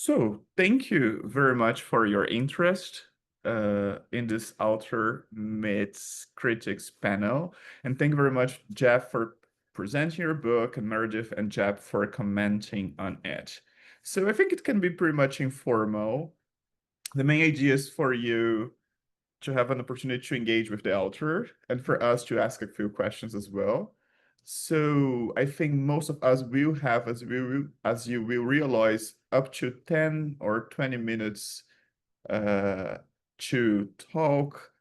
So, thank you very much for your interest in this author meets critics panel. And thank you very much, Jeff, for presenting your book, and Meredith and Jeff for commenting on it. So, I think it can be pretty much informal. The main idea is for you to have an opportunity to engage with the author and for us to ask a few questions as well. So I think most of us will have, as you will realize, up to 10 or 20 minutes to talk.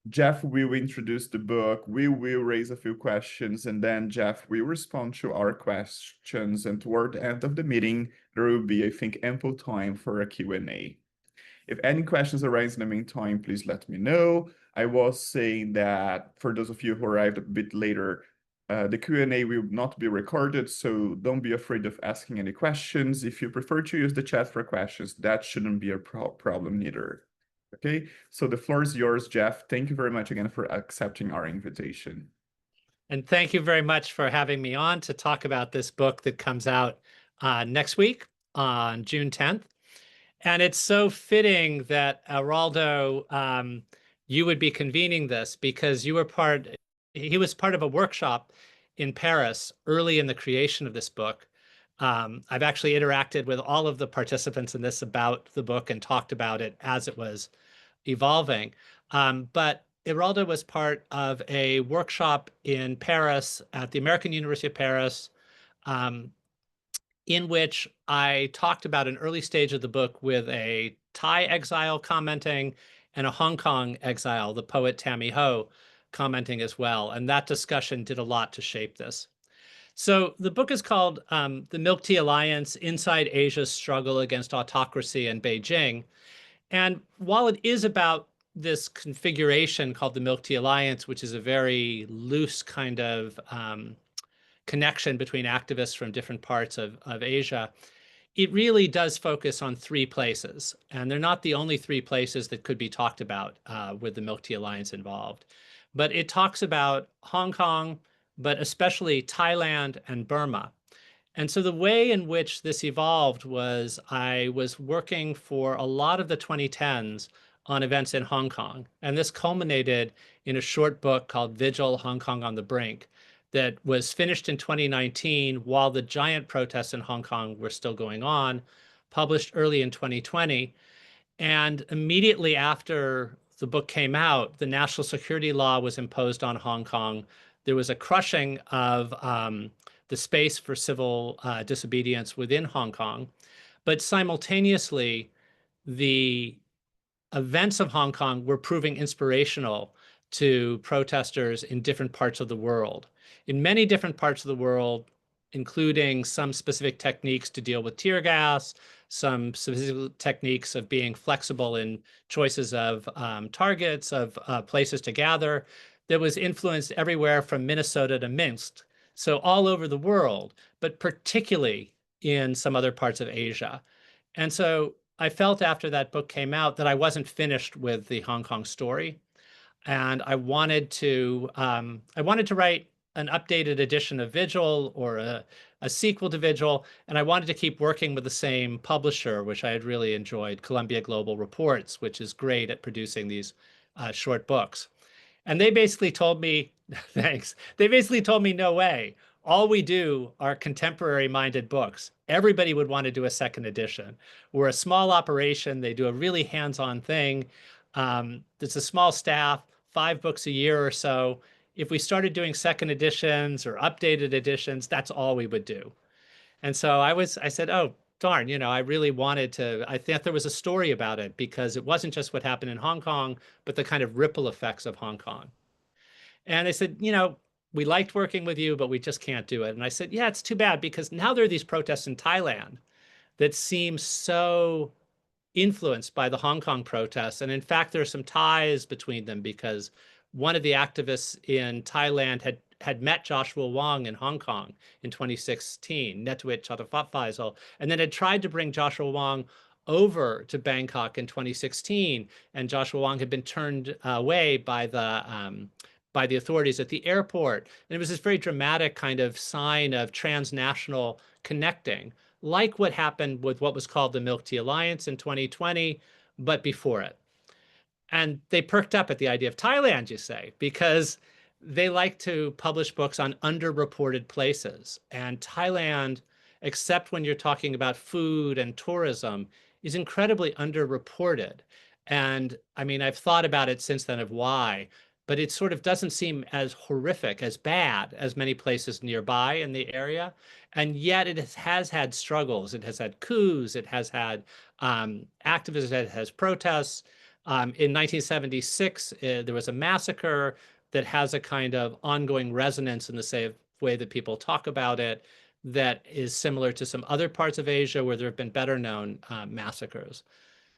Jeff will introduce the book, we will raise a few questions, and then Jeff will respond to our questions. And toward the end of the meeting, there will be, I think, ample time for a Q&A. If any questions arise in the meantime, please let me know. I was saying that for those of you who arrived a bit later, the Q&A will not be recorded, so don't be afraid of asking any questions. If you prefer to use the chat for questions, that shouldn't be a problem neither. Okay, so the floor is yours, Jeff. Thank you very much again for accepting our invitation. And thank you very much for having me on to talk about this book that comes out next week on June 10th. And it's so fitting that, Araldo, you would be convening this because he was part of a workshop in Paris early in the creation of this book. I've actually interacted with all of the participants in this about the book and talked about it as it was evolving. But Geraldo was part of a workshop in Paris at the American University of Paris, in which I talked about an early stage of the book with a Thai exile commenting and a Hong Kong exile, the poet Tammy Ho, commenting as well. And that discussion did a lot to shape this. So the book is called The Milk Tea Alliance, Inside Asia's Struggle Against Autocracy in Beijing. And while it is about this configuration called the Milk Tea Alliance, which is a very loose kind of connection between activists from different parts of Asia, it really does focus on three places. And they're not the only three places that could be talked about with the Milk Tea Alliance involved. But it talks about Hong Kong, but especially Thailand and Burma. And so the way in which this evolved was I was working for a lot of the 2010s on events in Hong Kong. And this culminated in a short book called Vigil, Hong Kong on the Brink, that was finished in 2019 while the giant protests in Hong Kong were still going on, published early in 2020. And immediately after the book came out, the national security law was imposed on Hong Kong. There was a crushing of the space for civil disobedience within Hong Kong. But simultaneously, the events of Hong Kong were proving inspirational to protesters in different parts of the world. In many different parts of the world, including some specific techniques to deal with tear gas, some specific techniques of being flexible in choices of targets, of places to gather, that was influenced everywhere from Minnesota to Minsk. So all over the world, but particularly in some other parts of Asia. And so I felt after that book came out that I wasn't finished with the Hong Kong story. And I wanted to write an updated edition of Vigil or a sequel to Vigil. And I wanted to keep working with the same publisher, which I had really enjoyed, Columbia Global Reports, which is great at producing these short books. And they basically told me, thanks. They basically told me, no way. All we do are contemporary-minded books. Everybody would want to do a second edition. We're a small operation. They do a really hands-on thing. It's a small staff, 5 books a year or so. If we started doing second editions or updated editions, that's all we would do. And so I said, oh, darn, I really wanted to, I thought there was a story about it because it wasn't just what happened in Hong Kong, but the kind of ripple effects of Hong Kong. And they said, we liked working with you, but we just can't do it. And I said, yeah, it's too bad because now there are these protests in Thailand that seem so influenced by the Hong Kong protests. And in fact, there are some ties between them because one of the activists in Thailand had met Joshua Wong in Hong Kong in 2016, Netwit Chattopadhyay, and then had tried to bring Joshua Wong over to Bangkok in 2016, and Joshua Wong had been turned away by the authorities at the airport. And it was this very dramatic kind of sign of transnational connecting like what happened with what was called the Milk Tea Alliance in 2020, but before it. And they perked up at the idea of Thailand, you say, because they like to publish books on underreported places. And Thailand, except when you're talking about food and tourism, is incredibly underreported. And I mean, I've thought about it since then of why, but it sort of doesn't seem as horrific, as bad as many places nearby in the area. And yet it has had struggles. It has had coups, it has had activism, it has protests. In 1976, there was a massacre that has a kind of ongoing resonance in the same way that people talk about it, that is similar to some other parts of Asia where there have been better known massacres.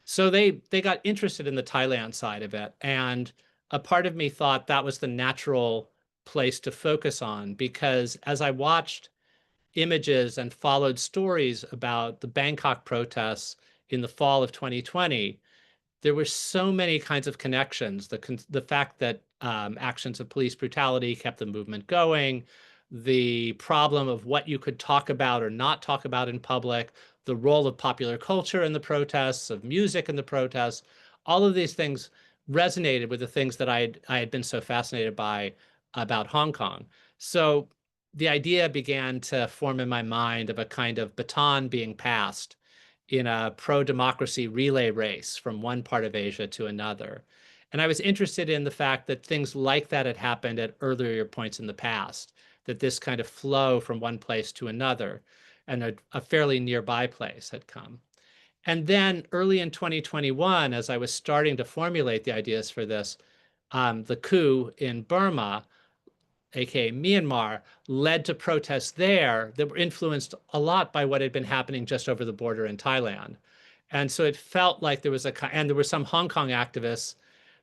So they got interested in the Thailand side of it, and a part of me thought that was the natural place to focus on, because as I watched images and followed stories about the Bangkok protests in the fall of 2020, there were so many kinds of connections. The fact that actions of police brutality kept the movement going, the problem of what you could talk about or not talk about in public, the role of popular culture in the protests, of music in the protests, all of these things resonated with the things that I had been so fascinated by about Hong Kong. So the idea began to form in my mind of a kind of baton being passed in a pro-democracy relay race from one part of Asia to another. And I was interested in the fact that things like that had happened at earlier points in the past, that this kind of flow from one place to another and a fairly nearby place had come. And then early in 2021, as I was starting to formulate the ideas for this, the coup in Burma, aka Myanmar, led to protests there that were influenced a lot by what had been happening just over the border in Thailand. And so it felt like there was and there were some Hong Kong activists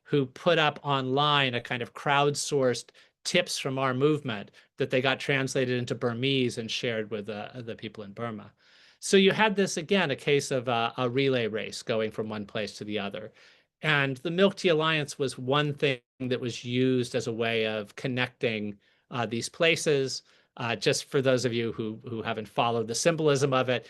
who put up online a kind of crowdsourced tips from our movement that they got translated into Burmese and shared with the people in Burma. So you had this, again, a case of a relay race going from one place to the other. And the Milk Tea Alliance was one thing that was used as a way of connecting these places. Just for those of you who haven't followed the symbolism of it,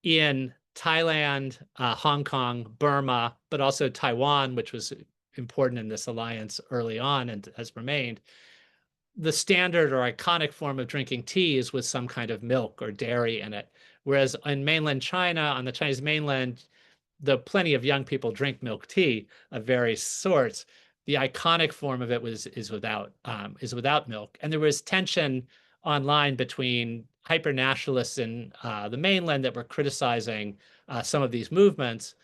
in Thailand, Hong Kong, Burma, but also Taiwan, which was important in this alliance early on and has remained, the standard or iconic form of drinking tea is with some kind of milk or dairy in it. Whereas in mainland China, on the Chinese mainland, though plenty of young people drink milk tea of various sorts, the iconic form of it is without milk. And there was tension online between hyper nationalists in the mainland that were criticizing some of these movements.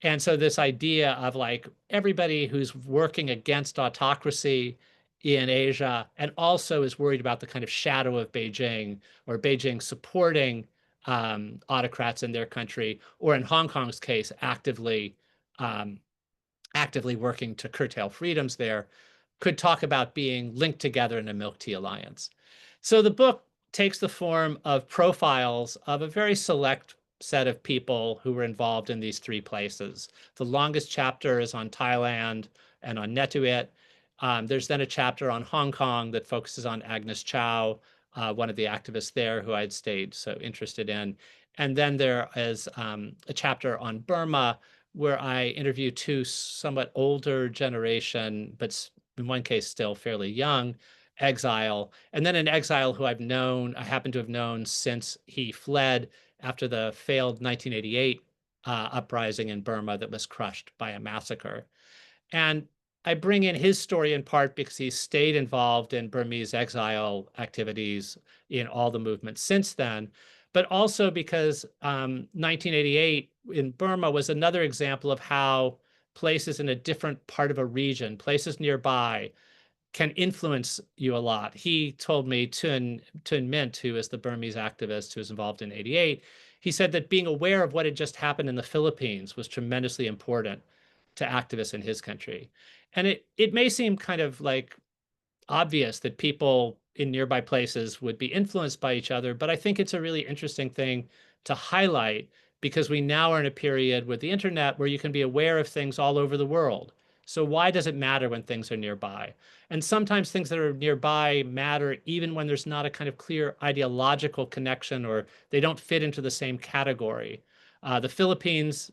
And so this idea of like everybody who's working against autocracy in Asia and also is worried about the kind of shadow of Beijing, or Beijing supporting autocrats in their country, or in Hong Kong's case, um, actively working to curtail freedoms there, could talk about being linked together in a milk tea alliance. So the book takes the form of profiles of a very select set of people who were involved in these three places. The longest chapter is on Thailand and on Netuit. There's then a chapter on Hong Kong that focuses on Agnes Chow, one of the activists there who I'd stayed so interested in. And then there is a chapter on Burma where I interview two somewhat older generation, but in one case still fairly young, exile. And then an exile who I happen to have known since he fled after the failed 1988 uprising in Burma that was crushed by a massacre. And I bring in his story in part because he's stayed involved in Burmese exile activities in all the movements since then, but also because 1988 in Burma was another example of how places in a different part of a region, places nearby, can influence you a lot. He told me, Tun Mint, who is the Burmese activist who was involved in 88, he said that being aware of what had just happened in the Philippines was tremendously important to activists in his country. And it may seem kind of like obvious that people in nearby places would be influenced by each other, but I think it's a really interesting thing to highlight because we now are in a period with the internet where you can be aware of things all over the world. So why does it matter when things are nearby? And sometimes things that are nearby matter even when there's not a kind of clear ideological connection or they don't fit into the same category. The Philippines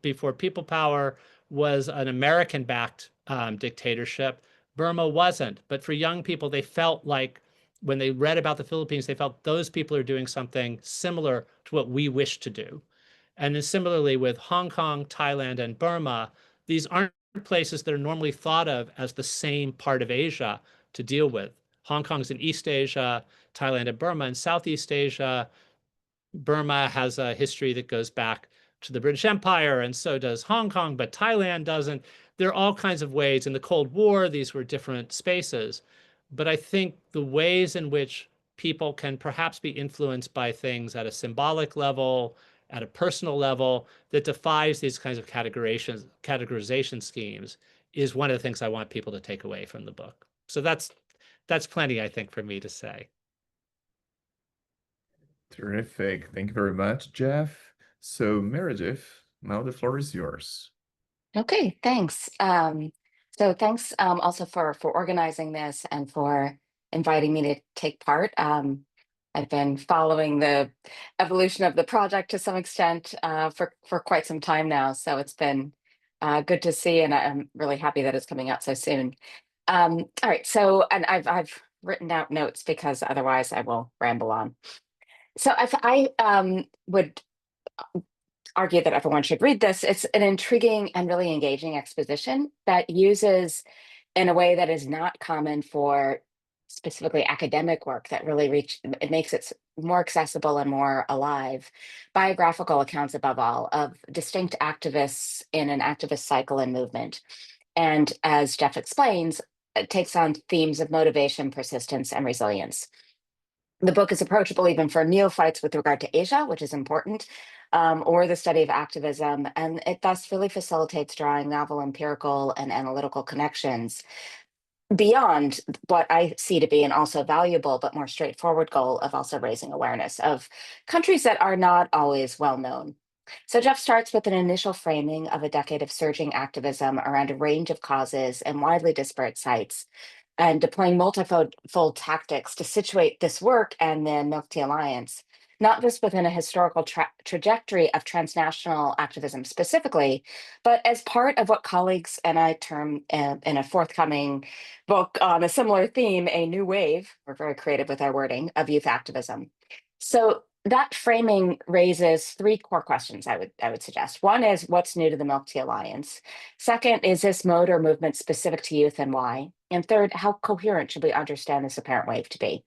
before people power was an American-backed dictatorship. Burma wasn't, but for young people, they felt like when they read about the Philippines, they felt those people are doing something similar to what we wish to do. And then similarly with Hong Kong, Thailand, and Burma, these aren't places that are normally thought of as the same part of Asia to deal with. Hong Kong's in East Asia, Thailand and Burma in Southeast Asia. Burma has a history that goes back to the British Empire, and so does Hong Kong, but Thailand doesn't. There are all kinds of ways. In the Cold War, these were different spaces. But I think the ways in which people can perhaps be influenced by things at a symbolic level, at a personal level, that defies these kinds of categorization schemes is one of the things I want people to take away from the book. So that's plenty, I think, for me to say. Terrific. Thank you very much, Jeff. So, Meredith, now the floor is yours. Okay, thanks. So thanks also for organizing this and for inviting me to take part. I've been following the evolution of the project to some extent for quite some time now, so it's been good to see, and I'm really happy that it's coming out so soon. All right, so and I've written out notes because otherwise I will ramble on. So if I would argue that everyone should read this. It's an intriguing and really engaging exposition that uses, in a way that is not common for specifically academic work, that really it makes it more accessible and more alive, biographical accounts above all of distinct activists in an activist cycle and movement. And as Jeff explains, it takes on themes of motivation, persistence, and resilience. The book is approachable even for neophytes with regard to Asia, which is important, or the study of activism, and it thus really facilitates drawing novel empirical and analytical connections beyond what I see to be an also valuable but more straightforward goal of also raising awareness of countries that are not always well known. So Jeff starts with an initial framing of a decade of surging activism around a range of causes and widely disparate sites, and deploying multifold tactics to situate this work and the Milk Tea Alliance, not just within a historical trajectory of transnational activism specifically, but as part of what colleagues and I term in a forthcoming book on a similar theme, a new wave, we're very creative with our wording, of youth activism. So that framing raises three core questions I would suggest. One is, what's new to the Milk Tea Alliance? Second, is this mode or movement specific to youth and why? And third, how coherent should we understand this apparent wave to be?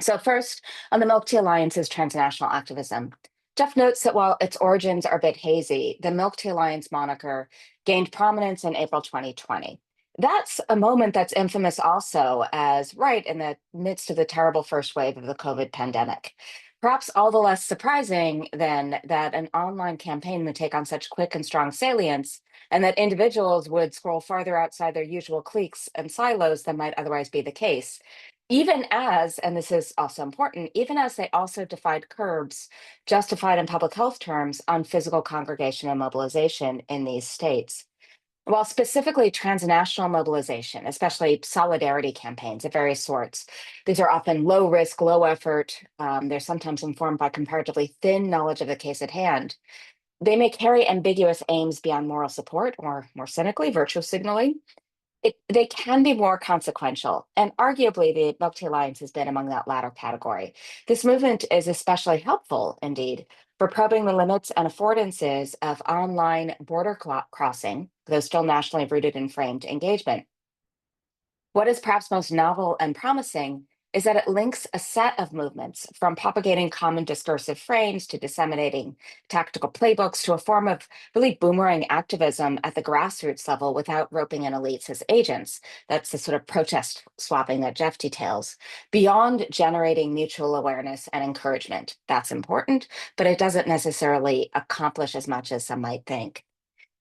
So first, on the Milk Tea Alliance's transnational activism, Jeff notes that while its origins are a bit hazy, the Milk Tea Alliance moniker gained prominence in April 2020. That's a moment that's infamous also as right in the midst of the terrible first wave of the COVID pandemic. Perhaps all the less surprising then that an online campaign would take on such quick and strong salience, and that individuals would scroll farther outside their usual cliques and silos than might otherwise be the case. Even as, and this is also important, even as they also defied curbs justified in public health terms on physical congregation and mobilization in these states. While specifically transnational mobilization, especially solidarity campaigns of various sorts, these are often low risk, low effort. They're sometimes informed by comparatively thin knowledge of the case at hand. They may carry ambiguous aims beyond moral support, or more cynically, virtue signaling. They can be more consequential, and arguably the Milk Tea Alliance has been among that latter category. This movement is especially helpful, indeed, for probing the limits and affordances of online border crossing, though still nationally rooted and framed engagement. What is perhaps most novel and promising is that it links a set of movements, from propagating common discursive frames to disseminating tactical playbooks, to a form of really boomerang activism at the grassroots level without roping in elites as agents. That's the sort of protest swapping that Jeff details, beyond generating mutual awareness and encouragement. That's important, but it doesn't necessarily accomplish as much as some might think.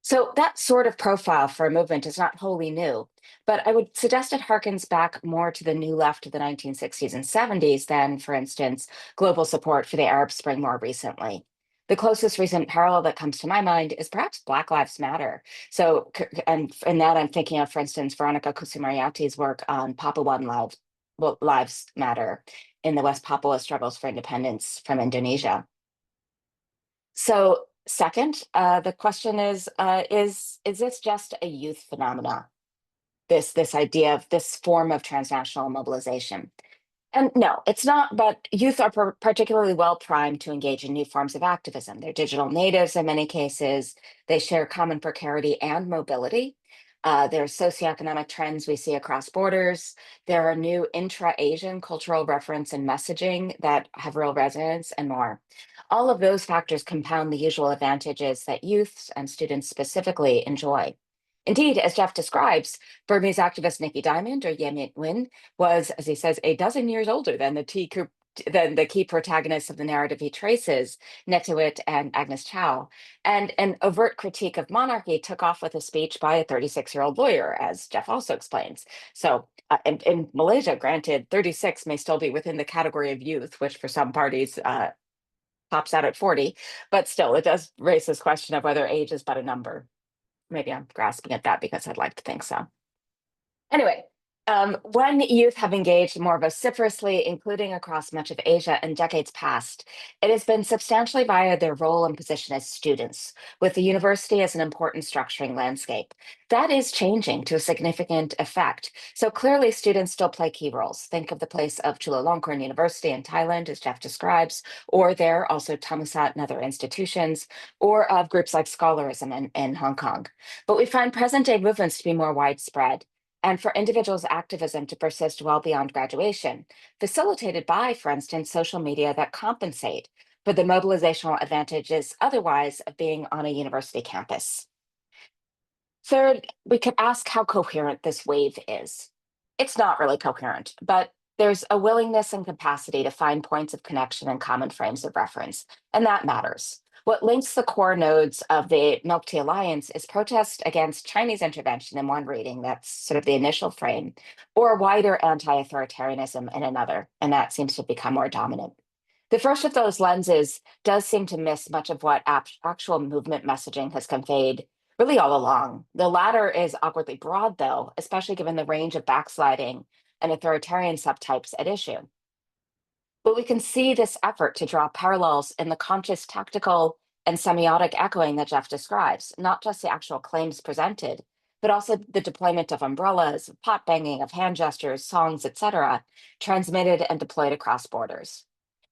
So that sort of profile for a movement is not wholly new, but I would suggest it harkens back more to the New Left of the 1960s and 70s than, for instance, global support for the Arab Spring more recently. The closest recent parallel that comes to my mind is perhaps Black Lives Matter. So, and in that I'm thinking of, for instance, Veronica Kusumariati's work on Papuan Lives Matter in the West Papua struggles for independence from Indonesia. So, second, the question is this just a youth phenomena? This idea of this form of transnational mobilization? And no, it's not, but youth are particularly well primed to engage in new forms of activism. They're digital natives in many cases. They share common precarity and mobility. There are socioeconomic trends we see across borders. There are new intra-Asian cultural reference and messaging that have real resonance and more. All of those factors compound the usual advantages that youths and students specifically enjoy. Indeed, as Jeff describes, Burmese activist Nikki Diamond, or Ye Win, was, as he says, a dozen years older than the key protagonists of the narrative he traces, Netawit and Agnes Chow. And an overt critique of monarchy took off with a speech by a 36-year-old lawyer, as Jeff also explains. So in Malaysia, granted, 36 may still be within the category of youth, which for some parties pops out at 40, but still, it does raise this question of whether age is but a number. Maybe I'm grasping at that because I'd like to think so. Anyway, when youth have engaged more vociferously, including across much of Asia in decades past, it has been substantially via their role and position as students, with the university as an important structuring landscape. That is changing to a significant effect. So clearly, students still play key roles. Think of the place of Chulalongkorn University in Thailand, as Jeff describes, or there also Thammasat and other institutions, or of groups like Scholarism in Hong Kong. But we find present-day movements to be more widespread, and for individuals' activism to persist well beyond graduation, facilitated by, for instance, social media that compensate for the mobilizational advantages otherwise of being on a university campus. Third, we could ask how coherent this wave is. It's not really coherent, but there's a willingness and capacity to find points of connection and common frames of reference, and that matters. What links the core nodes of the Milk Tea Alliance is protest against Chinese intervention in one reading, that's sort of the initial frame, or wider anti-authoritarianism in another, and that seems to become more dominant. The first of those lenses does seem to miss much of what actual movement messaging has conveyed really all along. The latter is awkwardly broad, though, especially given the range of backsliding and authoritarian subtypes at issue. But we can see this effort to draw parallels in the conscious tactical and semiotic echoing that Jeff describes, not just the actual claims presented, but also the deployment of umbrellas, pot banging, of hand gestures, songs, etc., transmitted and deployed across borders.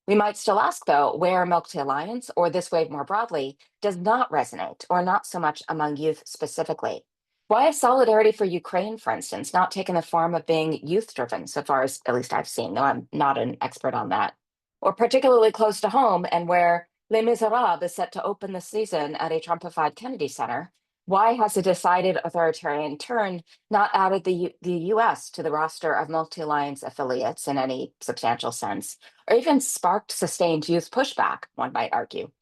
We might still ask, though, where Milk Tea Alliance, or this wave more broadly, does not resonate, or not so much among youth specifically. Why has solidarity for Ukraine, for instance, not taken the form of being youth-driven, so far as at least I've seen, though I'm not an expert on that? Or particularly close to home, and where Les Miserables is set to open this season at a Trumpified Kennedy Center, why has a decided authoritarian turn not added the US to the roster of Milk Tea Alliance affiliates in any substantial sense, or even sparked sustained youth pushback, one might argue?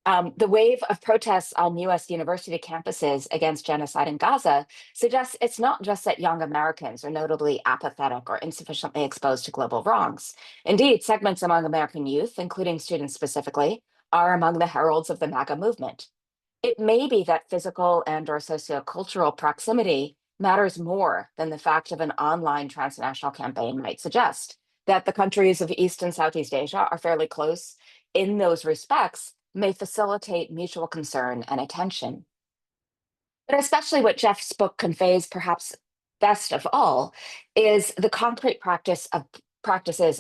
The wave of protests on US university campuses against genocide in Gaza suggests it's not just that young Americans are notably apathetic or insufficiently exposed to global wrongs. Indeed, segments among American youth, including students specifically, are among the heralds of the MAGA movement. It may be that physical and or sociocultural proximity matters more than the fact of an online transnational campaign might suggest, that the countries of East and Southeast Asia are fairly close in those respects may facilitate mutual concern and attention. But especially what Jeff's book conveys, perhaps best of all, is the concrete practices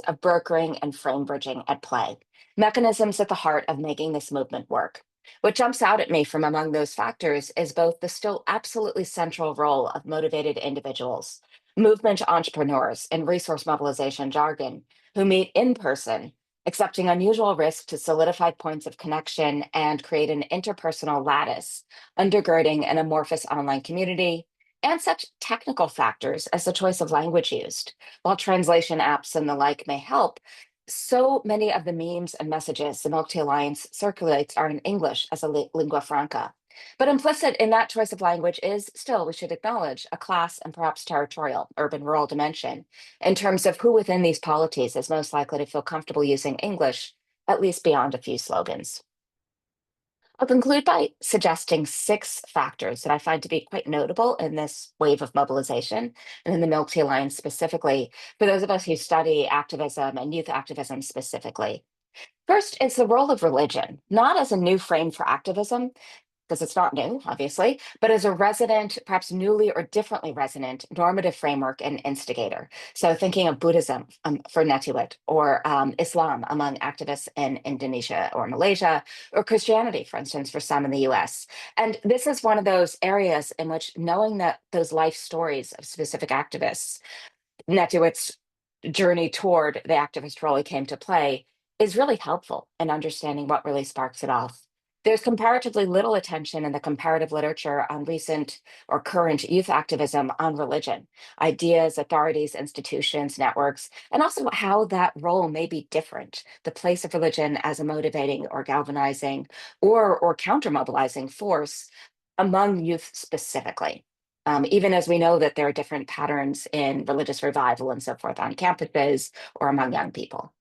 of brokering and frame bridging at play, mechanisms at the heart of making this movement work. What jumps out at me from among those factors is both the still absolutely central role of motivated individuals, movement entrepreneurs in resource mobilization jargon, who meet in person, accepting unusual risk to solidify points of connection and create an interpersonal lattice, undergirding an amorphous online community, and such technical factors as the choice of language used. While translation apps and the like may help, so many of the memes and messages the Milk Tea Alliance circulates are in English as a lingua franca. But implicit in that choice of language is still, we should acknowledge, a class and perhaps territorial, urban-rural dimension in terms of who within these polities is most likely to feel comfortable using English, at least beyond a few slogans. I'll conclude by suggesting 6 factors that I find to be quite notable in this wave of mobilization, and in the Milk Tea Alliance specifically, for those of us who study activism and youth activism specifically. First, it's the role of religion, not as a new frame for activism, because it's not new, obviously, but as a resident, perhaps newly or differently resonant normative framework and instigator. So thinking of Buddhism for Netuit, or Islam among activists in Indonesia or Malaysia, or Christianity, for instance, for some in the US. And this is one of those areas in which knowing that those life stories of specific activists, Netuit's journey toward the activist role he came to play, is really helpful in understanding what really sparks it off. There's comparatively little attention in the comparative literature on recent or current youth activism on religion, ideas, authorities, institutions, networks, and also how that role may be different, the place of religion as a motivating or galvanizing or counter mobilizing force among youth specifically. Even as we know that there are different patterns in religious revival and so forth on campuses or among young people.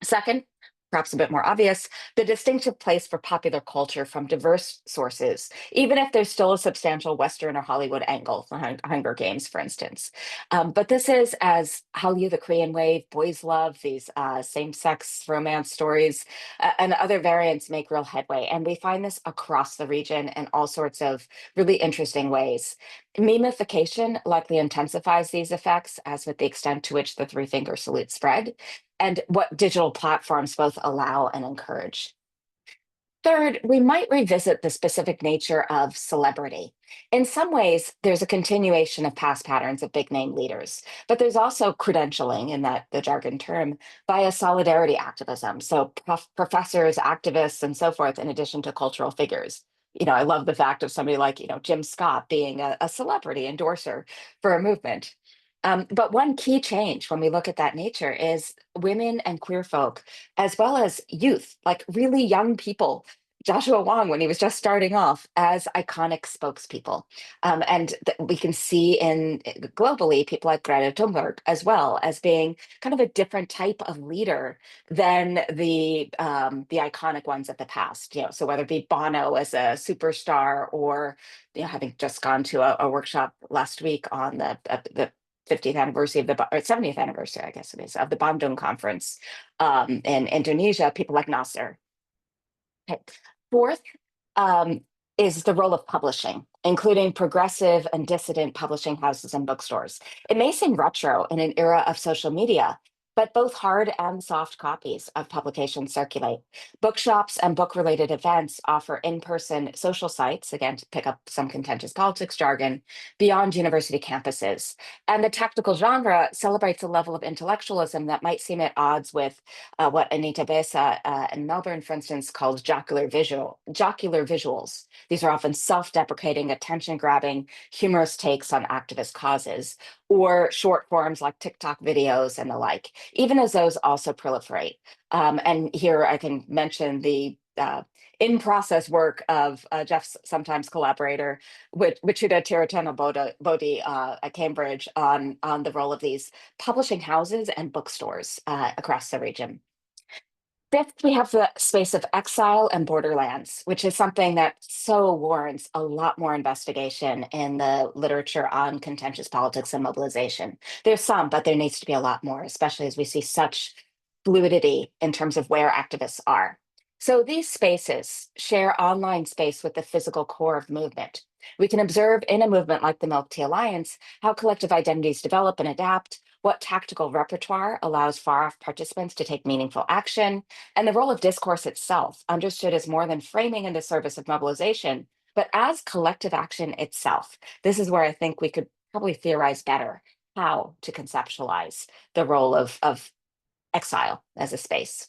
Second, perhaps a bit more obvious, the distinctive place for popular culture from diverse sources, even if there's still a substantial Western or Hollywood angle for Hunger Games, for instance. But this is as Hallyu, the Korean wave, boys love, these same-sex romance stories, and other variants make real headway. And we find this across the region in all sorts of really interesting ways. Memification likely intensifies these effects, as with the extent to which the three-finger salute spread, and what digital platforms both allow and encourage. Third, we might revisit the specific nature of celebrity. In some ways, there's a continuation of past patterns of big name leaders, but there's also credentialing, in that the jargon term, via solidarity activism. So professors, activists, and so forth, in addition to cultural figures. I love the fact of somebody like, Jim Scott being a celebrity endorser for a movement. But one key change when we look at that nature is women and queer folk, as well as youth, like really young people. Joshua Wong, when he was just starting off, as iconic spokespeople. And we can see in globally people like Greta Thunberg as well as being kind of a different type of leader than the iconic ones of the past. So whether it be Bono as a superstar, or having just gone to a workshop last week on the 50th anniversary of or 70th anniversary, I guess it is, of the Bandung conference in Indonesia, people like Nasser. Okay. Fourth, um, is the role of publishing, including progressive and dissident publishing houses and bookstores. It may seem retro in an era of social media, but both hard and soft copies of publications circulate. Bookshops and book-related events offer in-person social sites, again, to pick up some contentious politics jargon, beyond university campuses. And the tactical genre celebrates a level of intellectualism that might seem at odds with what Anita Besa in Melbourne, for instance, calls jocular visuals. These are often self-deprecating, attention-grabbing, humorous takes on activist causes, or short forms like TikTok videos and the like, even as those also proliferate. And here I can mention the in-process work of Jeff's sometimes collaborator, Wichuda Tiratana Bodhi at Cambridge, on the role of these publishing houses and bookstores across the region. Fifth, we have the space of exile and borderlands, which is something that so warrants a lot more investigation in the literature on contentious politics and mobilization. There's some, but there needs to be a lot more, especially as we see such fluidity in terms of where activists are. So these spaces share online space with the physical core of movement. We can observe in a movement like the Milk Tea Alliance how collective identities develop and adapt, what tactical repertoire allows far-off participants to take meaningful action, and the role of discourse itself, understood as more than framing in the service of mobilization, but as collective action itself. This is where I think we could probably theorize better how to conceptualize the role of exile as a space.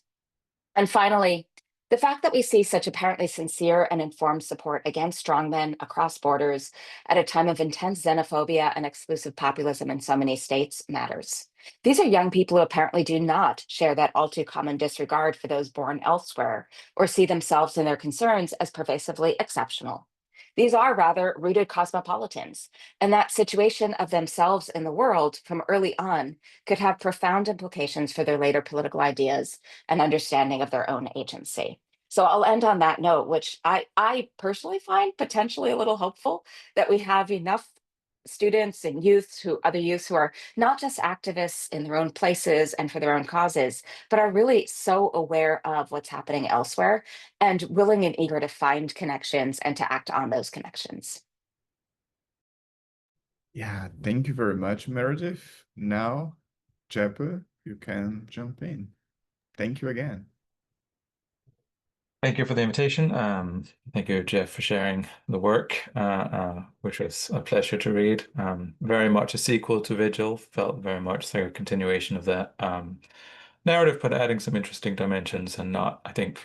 And finally, the fact that we see such apparently sincere and informed support against strongmen across borders at a time of intense xenophobia and exclusive populism in so many states matters. These are young people who apparently do not share that all too common disregard for those born elsewhere, or see themselves and their concerns as pervasively exceptional. These are rather rooted cosmopolitans, and that situation of themselves in the world from early on could have profound implications for their later political ideas and understanding of their own agency. So I'll end on that note, which I personally find potentially a little hopeful, that we have enough students and other youths who are not just activists in their own places and for their own causes, but are really so aware of what's happening elsewhere and willing and eager to find connections and to act on those connections. Yeah, thank you very much, Meredith. Now, Jeppe, you can jump in. Thank you again. Thank you for the invitation. Thank you, Jeff, for sharing the work, which was a pleasure to read. Very much a sequel to Vigil, felt very much like a continuation of that narrative, but adding some interesting dimensions and not, I think,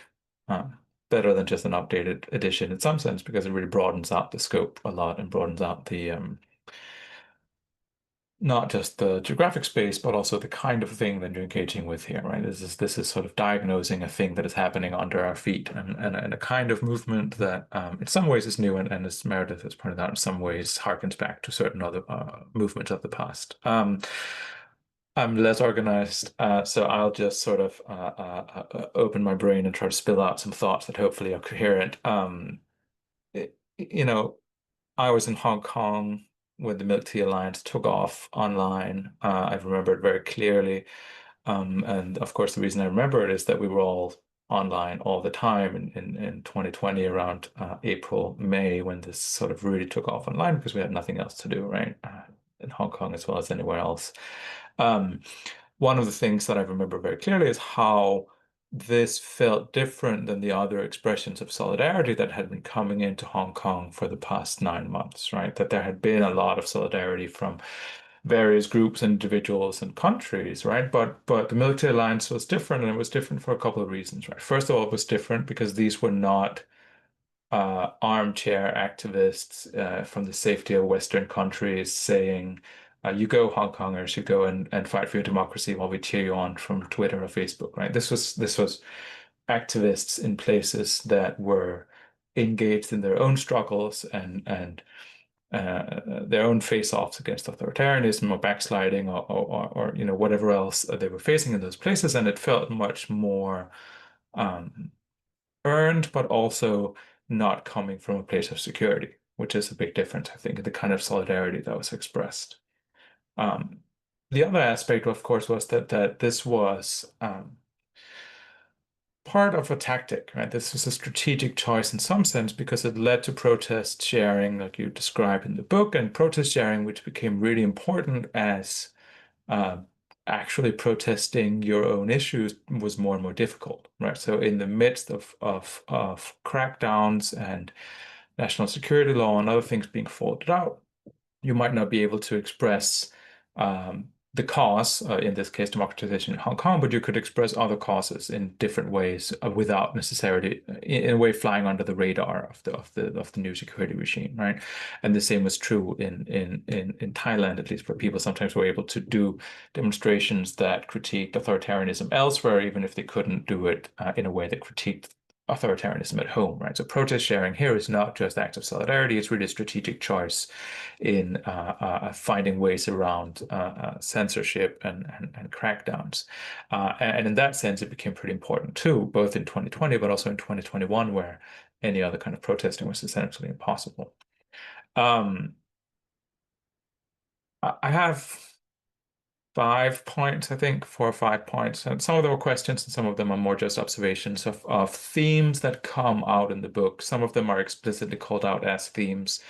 better than just an updated edition in some sense, because it really broadens out the scope a lot and broadens out the not just the geographic space, but also the kind of thing that you're engaging with here, right? This is sort of diagnosing a thing that is happening under our feet, and a kind of movement that in some ways is new, and as Meredith has pointed out, in some ways harkens back to certain other movements of the past. I'm less organized, so I'll just sort of open my brain and try to spill out some thoughts that hopefully are coherent. You know, I was in Hong Kong when the Milk Tea Alliance took off online. I remember it very clearly. And of course, the reason I remember it is that we were all online all the time in 2020 around April, May, when this sort of really took off online because we had nothing else to do, right? In Hong Kong as well as anywhere else. One of the things that I remember very clearly is how this felt different than the other expressions of solidarity that had been coming into Hong Kong for the past 9 months, right? That there had been a lot of solidarity from various groups, individuals, and countries, right? But the Military Alliance was different, and it was different for a couple of reasons, right? First of all, it was different because these were not armchair activists from the safety of Western countries saying, you go, Hong Kongers, you go and fight for your democracy while we cheer you on from Twitter or Facebook, right? This was activists in places that were engaged in their own struggles and their own face-offs against authoritarianism or backsliding or you know, whatever else they were facing in those places, and it felt much more earned, but also not coming from a place of security, which is a big difference, I think, in the kind of solidarity that was expressed. The other aspect, of course, was that this was part of a tactic, right? This was a strategic choice in some sense because it led to protest sharing, like you describe in the book, and protest sharing, which became really important as actually protesting your own issues was more and more difficult, right? So in the midst of crackdowns and national security law and other things being folded out, you might not be able to express the cause, in this case, democratization in Hong Kong, but you could express other causes in different ways without necessarily, in a way, flying under the radar of the new security regime, right? And the same was true in Thailand, at least, where people sometimes were able to do demonstrations that critiqued authoritarianism elsewhere, even if they couldn't do it in a way that critiqued authoritarianism at home, right? So protest sharing here is not just acts of solidarity, it's really a strategic choice in finding ways around censorship and crackdowns. And in that sense, it became pretty important too, both in 2020, but also in 2021, where any other kind of protesting was essentially impossible. I have 5 points, I think, 4 or 5 points. And some of them are questions and some of them are more just observations of themes that come out in the book. Some of them are explicitly called out as themes,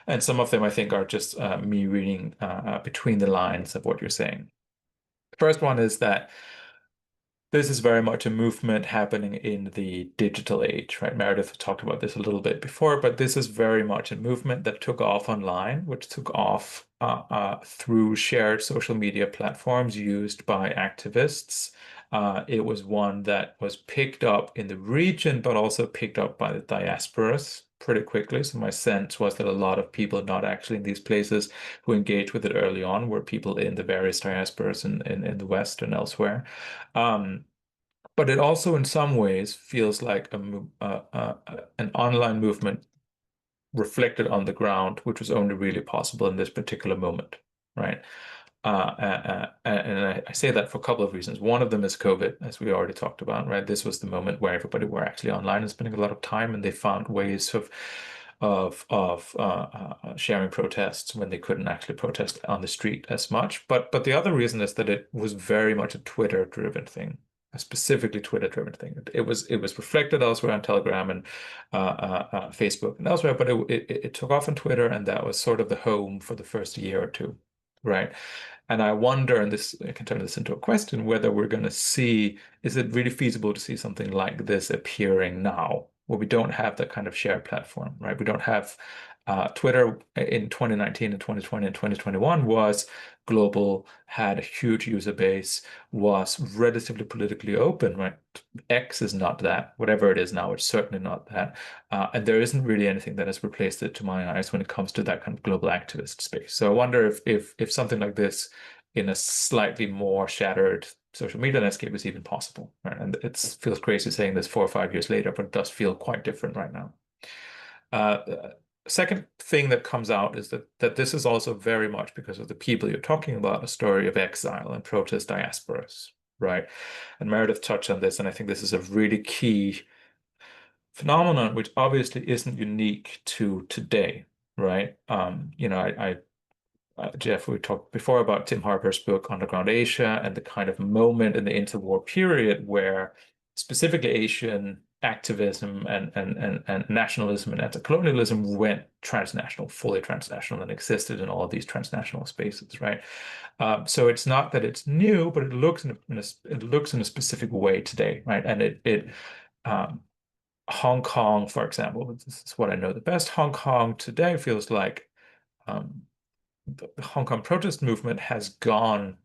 and some of them I think are just me reading between the lines of what you're saying. The first one is that this is very much a movement happening in the digital age, right? Meredith talked about this a little bit before, but this is very much a movement that took off online, which took off through shared social media platforms used by activists. It was one that was picked up in the region, but also picked up by the diasporas pretty quickly. So my sense was that a lot of people not actually in these places who engaged with it early on were people in the various diasporas in the West and elsewhere. But it also, in some ways, feels like an online movement reflected on the ground, which was only really possible in this particular moment, right? And I say that for a couple of reasons. One of them is COVID, as we already talked about, right? This was the moment where everybody were actually online and spending a lot of time, and they found ways of sharing protests when they couldn't actually protest on the street as much. But the other reason is that it was very much a Twitter-driven thing, a specifically Twitter-driven thing. It was reflected elsewhere on Telegram and Facebook and elsewhere, but it took off on Twitter, and that was sort of the home for the first year or two, right? And I wonder, and this I can turn this into a question, whether we're going to see, is it really feasible to see something like this appearing now, where we don't have that kind of shared platform, right? We don't have Twitter in 2019 and 2020 and 2021 was global, had a huge user base, was relatively politically open, right? X is not that. Whatever it is now, it's certainly not that. And there isn't really anything that has replaced it, to my eyes, when it comes to that kind of global activist space. So I wonder if something like this in a slightly more shattered social media landscape is even possible, right? And it feels crazy saying this 4 or 5 years later, but it does feel quite different right now. Second thing that comes out is that this is also very much, because of the people you're talking about, a story of exile and protest diasporas, right? And Meredith touched on this, and I think this is a really key phenomenon, which obviously isn't unique to today, right? You know, Jeff, we talked before about Tim Harper's book Underground Asia, and the kind of moment in the interwar period where specifically Asian activism and nationalism and anti-colonialism went transnational, fully transnational, and existed in all of these transnational spaces, right? So it's not that it's new, but it looks in a specific way today, right? And Hong Kong, for example, this is what I know the best. Hong Kong today feels like the Hong Kong protest movement has gone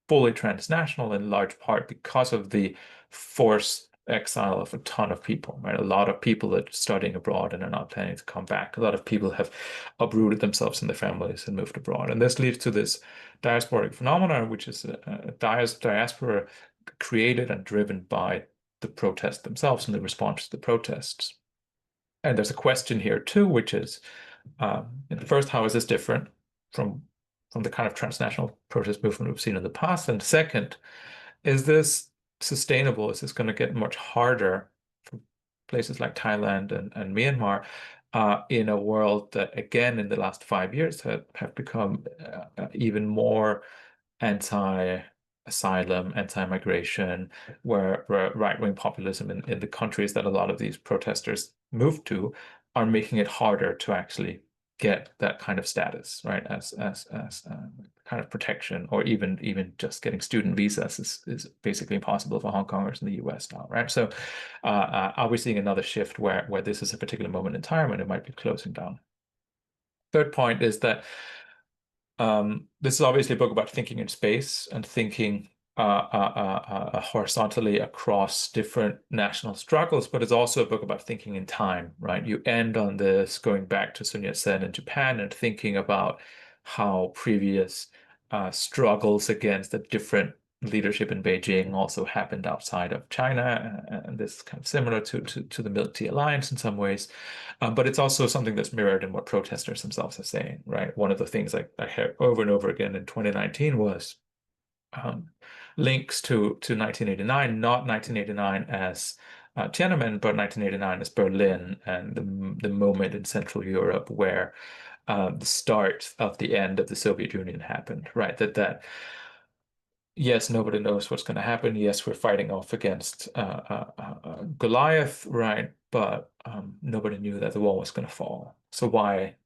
fully transnational in large part because of the forced exile of a ton of people, right? A lot of people that are studying abroad and are not planning to come back. A lot of people have uprooted themselves and their families and moved abroad. And this leads to this diasporic phenomenon, which is a diaspora created and driven by the protests themselves and the response to the protests. And there's a question here too, which is, first, how is this different from the kind of transnational protest movement we've seen in the past? And second, is this sustainable? Is this going to get much harder for places like Thailand and Myanmar in a world that, again, in the last 5 years have become even more anti-asylum, anti-migration, where right-wing populism in the countries that a lot of these protesters moved to are making it harder to actually get that kind of status, right, as kind of protection, or even just getting student visas is basically impossible for Hong Kongers in the US now, right? So are we seeing another shift where this is a particular moment in time when it might be closing down? Third point is that this is obviously a book about thinking in space and thinking horizontally across different national struggles, but it's also a book about thinking in time, right? You end on this going back to Sun Yat-sen in Japan and thinking about how previous struggles against a different leadership in Beijing also happened outside of China, and this is kind of similar to the Milk Tea Alliance in some ways. But it's also something that's mirrored in what protesters themselves are saying, right? One of the things I heard over and over again in 2019 was links to 1989, not 1989 as Tiananmen, but 1989 as Berlin, and the moment in Central Europe where the start of the end of the Soviet Union happened, right? That yes, nobody knows what's going to happen. Yes, we're fighting off against Goliath, right? But nobody knew that the wall was going to fall. So why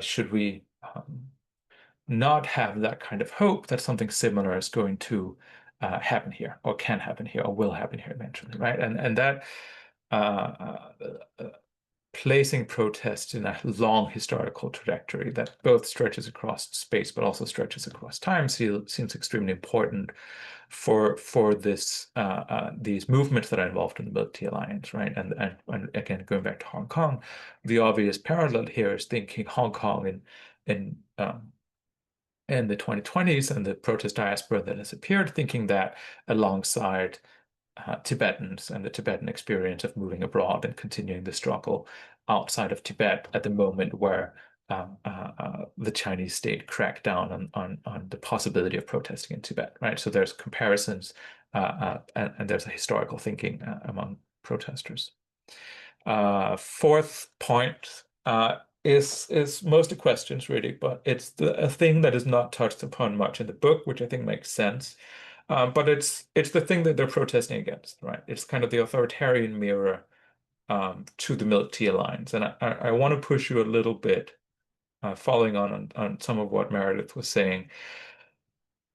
should we not have that kind of hope that something similar is going to happen here, or can happen here, or will happen here eventually, right? And that placing protests in a long historical trajectory that both stretches across space but also stretches across time seems extremely important for this these movements that are involved in the Milk Tea Alliance, right? And again, going back to Hong Kong, the obvious parallel here is thinking Hong Kong in the 2020s and the protest diaspora that has appeared, thinking that alongside Tibetans and the Tibetan experience of moving abroad and continuing the struggle outside of Tibet at the moment where the Chinese state cracked down on the possibility of protesting in Tibet, right? So there's comparisons and there's a historical thinking among protesters. Fourth point is mostly questions, really, but it's a thing that is not touched upon much in the book, which I think makes sense. But it's the thing that they're protesting against, right? It's kind of the authoritarian mirror to the Milk Tea Alliance. And I want to push you a little bit, following on some of what Meredith was saying.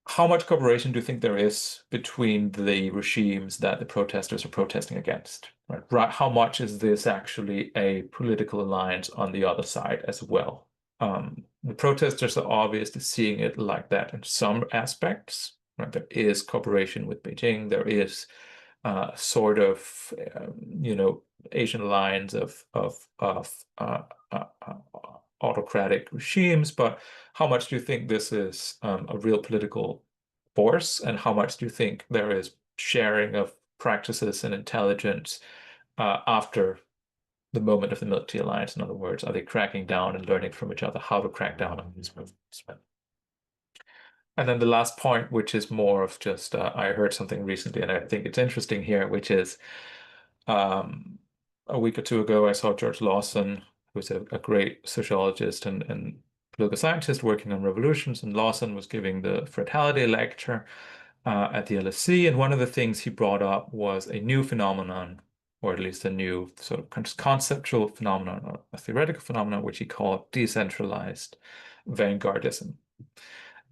How much cooperation do you think there is between the regimes that the protesters are protesting against? Right? How much is this actually a political alliance on the other side as well? The protesters are obviously seeing it like that in some aspects. Right? There is cooperation with Beijing. There is sort of, Asian alliance of autocratic regimes, but how much do you think this is a real political force, and how much do you think there is sharing of practices and intelligence after the moment of the Milk Tea Alliance? In other words, are they cracking down and learning from each other how to crack down on these movements? And then the last point, which is more of just, I heard something recently, and I think it's interesting here, which is a week or two ago, I saw George Lawson, who's a great sociologist and political scientist working on revolutions, and Lawson was giving the Fred Halliday lecture at the LSE, and one of the things he brought up was a new phenomenon, or at least a new sort of conceptual phenomenon, or a theoretical phenomenon, which he called decentralized vanguardism.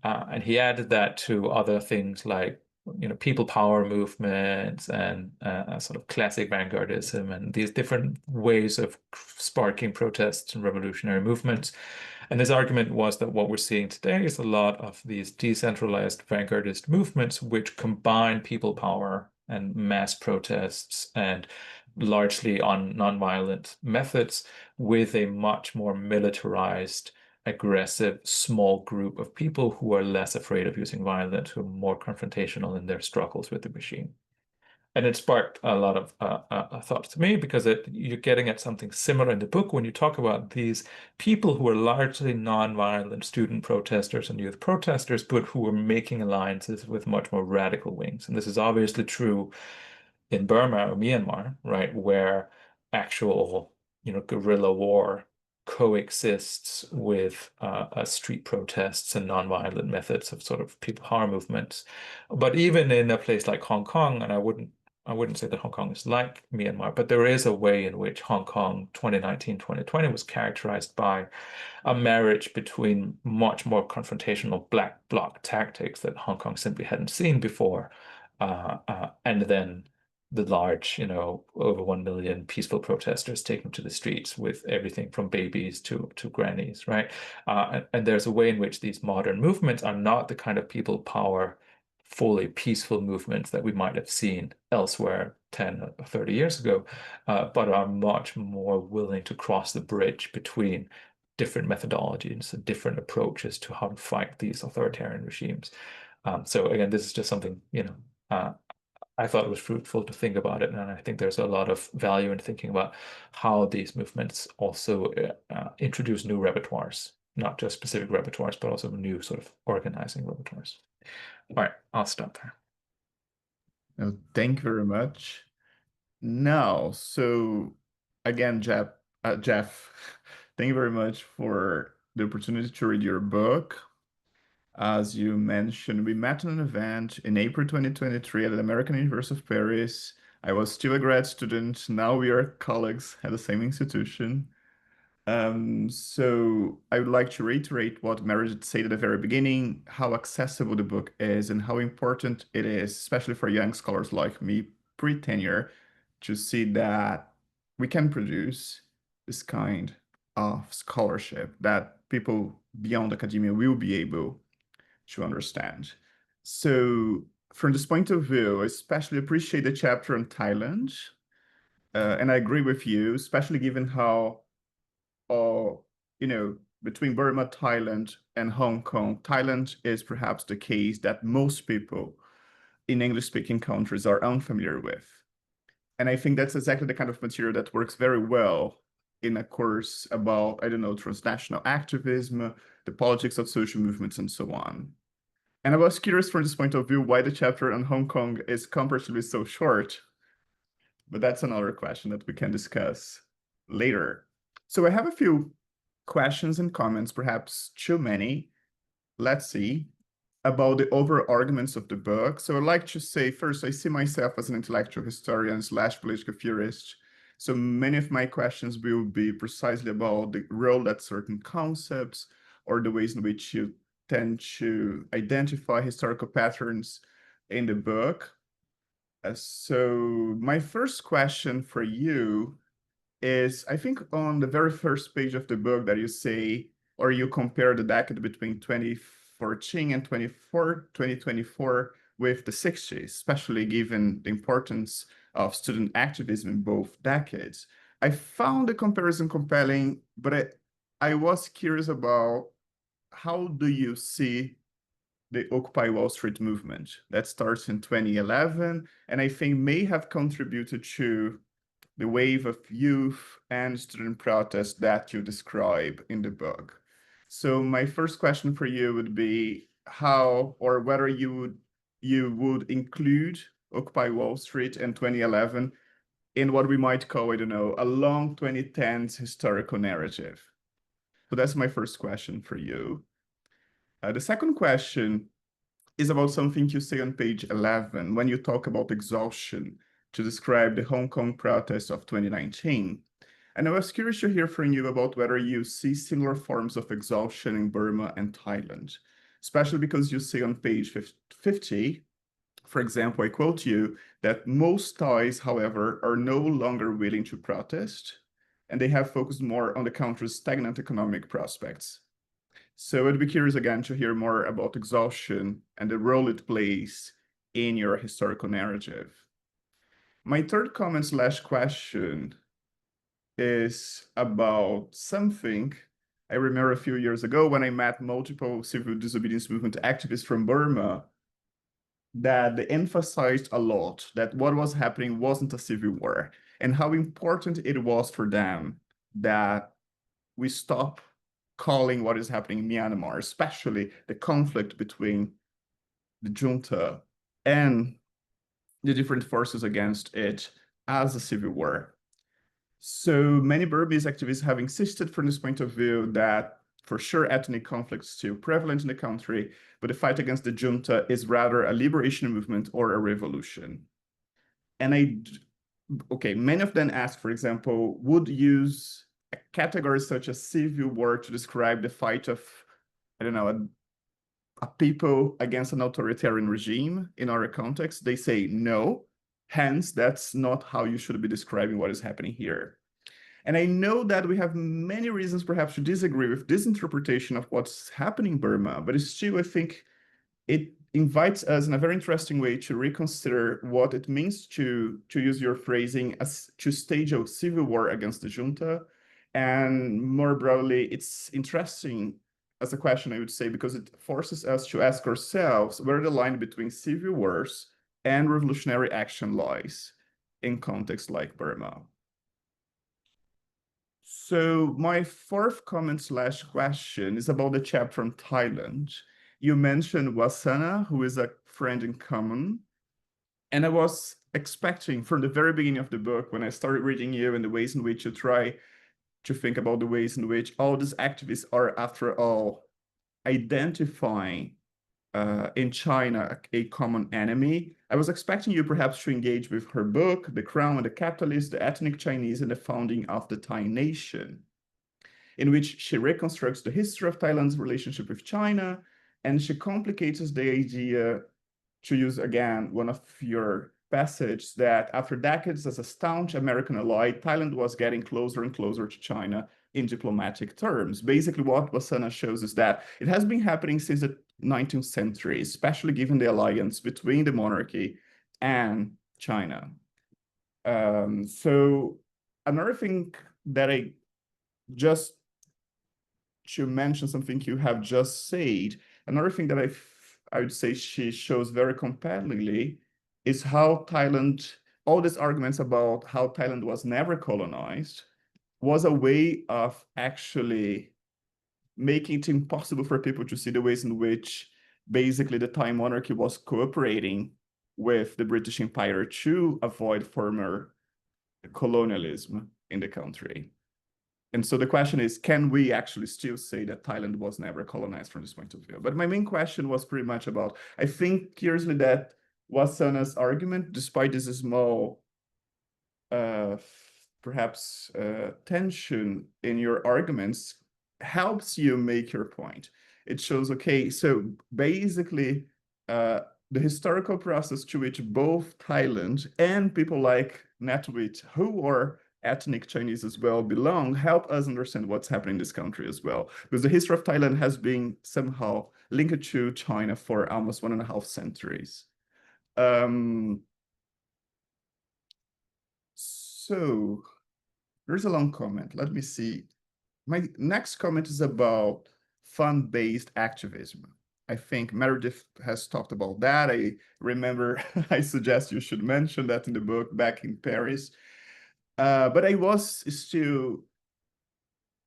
And he added that to other things like, people power movements and sort of classic vanguardism and these different ways of sparking protests and revolutionary movements. And his argument was that what we're seeing today is a lot of these decentralized vanguardist movements, which combine people power and mass protests and largely on nonviolent methods with a much more militarized, aggressive, small group of people who are less afraid of using violence, who are more confrontational in their struggles with the regime. And it sparked a lot of thoughts to me, because you're getting at something similar in the book when you talk about these people who are largely non-violent student protesters and youth protesters, but who are making alliances with much more radical wings. And this is obviously true in Burma or Myanmar, right, where actual, guerrilla war coexists with street protests and nonviolent methods of sort of people power movements. But even in a place like Hong Kong, and I wouldn't say that Hong Kong is like Myanmar, but there is a way in which Hong Kong 2019, 2020 was characterized by a marriage between much more confrontational black bloc tactics that Hong Kong simply hadn't seen before, and then the large, over 1 million peaceful protesters taken to the streets with everything from babies to grannies, right? And there's a way in which these modern movements are not the kind of people power, fully peaceful movements that we might have seen elsewhere 10 or 30 years ago, but are much more willing to cross the bridge between different methodologies and different approaches to how to fight these authoritarian regimes. So again, this is just something, I thought it was fruitful to think about it, and I think there's a lot of value in thinking about how these movements also introduce new repertoires, not just specific repertoires, but also new sort of organizing repertoires. All right, I'll stop there. No, thank you very much. Now, so again, Jeff, thank you very much for the opportunity to read your book. As you mentioned, we met in an event in April 2023 at the American University of Paris. I was still a grad student. Now we are colleagues at the same institution. So I would like to reiterate what Meredith said at the very beginning, how accessible the book is and how important it is, especially for young scholars like me, pre-tenure, to see that we can produce this kind of scholarship that people beyond academia will be able to understand. So from this point of view, I especially appreciate the chapter on Thailand. And I agree with you, especially given how, between Burma, Thailand, and Hong Kong, Thailand is perhaps the case that most people in English-speaking countries are unfamiliar with. And I think that's exactly the kind of material that works very well in a course about, I don't know, transnational activism, the politics of social movements, and so on. And I was curious from this point of view why the chapter on Hong Kong is comparatively so short, but that's another question that we can discuss later. So I have a few questions and comments, perhaps too many. Let's see, about the overall arguments of the book. So I'd like to say first, I see myself as an intellectual historian / political theorist. So many of my questions will be precisely about the role that certain concepts or the ways in which you tend to identify historical patterns in the book. So my first question for you is, I think on the very first page of the book that you say, or you compare the decade between 2014 and 2024 with the 60s, especially given the importance of student activism in both decades. I found the comparison compelling, but I was curious about how do you see the Occupy Wall Street movement that starts in 2011, and I think may have contributed to the wave of youth and student protests that you describe in the book. So my first question for you would be how or whether you would include Occupy Wall Street in 2011 in what we might call, I don't know, a long 2010s historical narrative. So that's my first question for you. The second question is about something you say on page 11 when you talk about exhaustion to describe the Hong Kong protests of 2019. And I was curious to hear from you about whether you see similar forms of exhaustion in Burma and Thailand, especially because you say on page 50, for example, I quote you, that most Thais, however, are no longer willing to protest, and they have focused more on the country's stagnant economic prospects. So I'd be curious again to hear more about exhaustion and the role it plays in your historical narrative. My third comment / question is about something I remember a few years ago when I met multiple civil disobedience movement activists from Burma, that they emphasized a lot that what was happening wasn't a civil war and how important it was for them that we stop calling what is happening in Myanmar, especially the conflict between the junta and the different forces against it, as a civil war. So many Burmese activists have insisted from this point of view that for sure ethnic conflicts still prevalent in the country, but the fight against the junta is rather a liberation movement or a revolution. And okay, many of them ask, for example, would use a category such as civil war to describe the fight of, I don't know, a people against an authoritarian regime in our context. They say no, hence that's not how you should be describing what is happening here. And I know that we have many reasons perhaps to disagree with this interpretation of what's happening in Burma, but still I think it invites us in a very interesting way to reconsider what it means to use your phrasing as to stage a civil war against the junta. And more broadly, it's interesting as a question, I would say, because it forces us to ask ourselves where the line between civil wars and revolutionary action lies in contexts like Burma. So my fourth comment / question is about the chapter from Thailand. You mentioned Wasana, who is a friend in common. And I was expecting from the very beginning of the book, when I started reading you and the ways in which you try to think about the ways in which all these activists are, after all, identifying in China a common enemy. I was expecting you perhaps to engage with her book, The Crown and the Capitalist, the Ethnic Chinese and the Founding of the Thai Nation, in which she reconstructs the history of Thailand's relationship with China, and she complicates the idea, to use again one of your passages, that after decades as a staunch American ally, Thailand was getting closer and closer to China in diplomatic terms. Basically, what Wasana shows is that it has been happening since the 19th century, especially given the alliance between the monarchy and China. So another thing that I just to mention something you have just said, another thing that I would say she shows very compellingly is how Thailand, all these arguments about how Thailand was never colonized, was a way of actually making it impossible for people to see the ways in which basically the Thai monarchy was cooperating with the British Empire to avoid former colonialism in the country. And so the question is, can we actually still say that Thailand was never colonized from this point of view? But my main question was pretty much about, I think curiously that Wasana's argument, despite this small perhaps tension in your arguments, helps you make your point. It shows, okay, so basically the historical process to which both Thailand and people like Natwit, who are ethnic Chinese as well, belong, help us understand what's happening in this country as well. Because the history of Thailand has been somehow linked to China for almost 1.5 centuries. So there's a long comment. Let me see. My next comment is about fund-based activism. I think Meredith has talked about that. I remember I suggest you should mention that in the book back in Paris. But I was still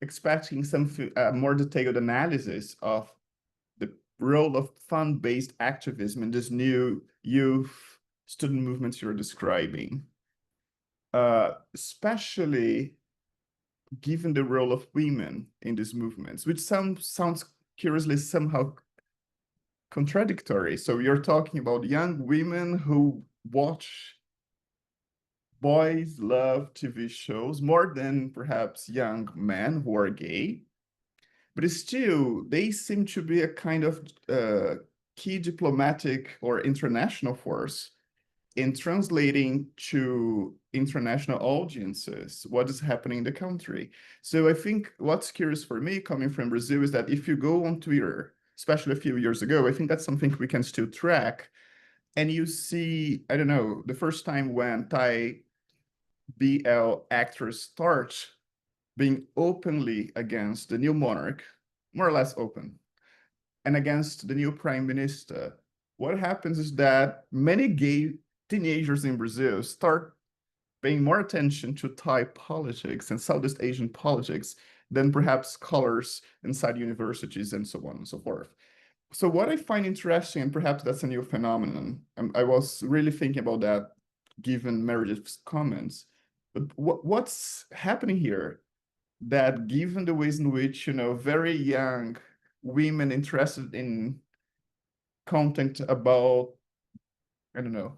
expecting some more detailed analysis of the role of fund-based activism in this new youth student movements you're describing, especially given the role of women in these movements, which sounds curiously somehow contradictory. So you're talking about young women who watch boys love TV shows more than perhaps young men who are gay, but still they seem to be a kind of key diplomatic or international force in translating to international audiences what is happening in the country. So I think what's curious for me coming from Brazil is that if you go on Twitter, especially a few years ago, I think that's something we can still track. And you see, I don't know, the first time when Thai BL actors start being openly against the new monarch, more or less open, and against the new prime minister, what happens is that many gay teenagers in Brazil start paying more attention to Thai politics and Southeast Asian politics than perhaps scholars inside universities and so on and so forth. So what I find interesting, and perhaps that's a new phenomenon, I was really thinking about that given Meredith's comments, but what's happening here that given the ways in which, very young women interested in content about, I don't know,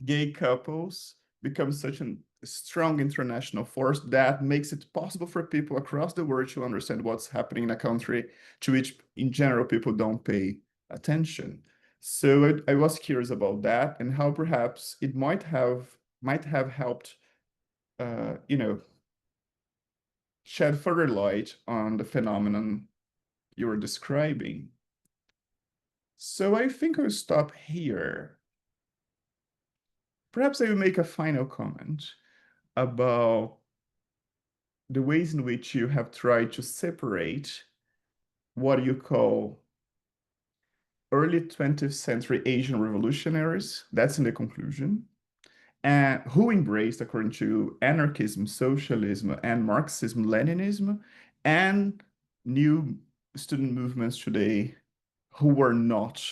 gay couples become such a strong international force that makes it possible for people across the world to understand what's happening in a country to which, in general, people don't pay attention. So I was curious about that and how perhaps it might have helped, shed further light on the phenomenon you were describing. So I think I'll stop here. Perhaps I will make a final comment about the ways in which you have tried to separate what you call early 20th century Asian revolutionaries, that's in the conclusion, and who embraced, according to anarchism, socialism, and Marxism, Leninism, and new student movements today who were not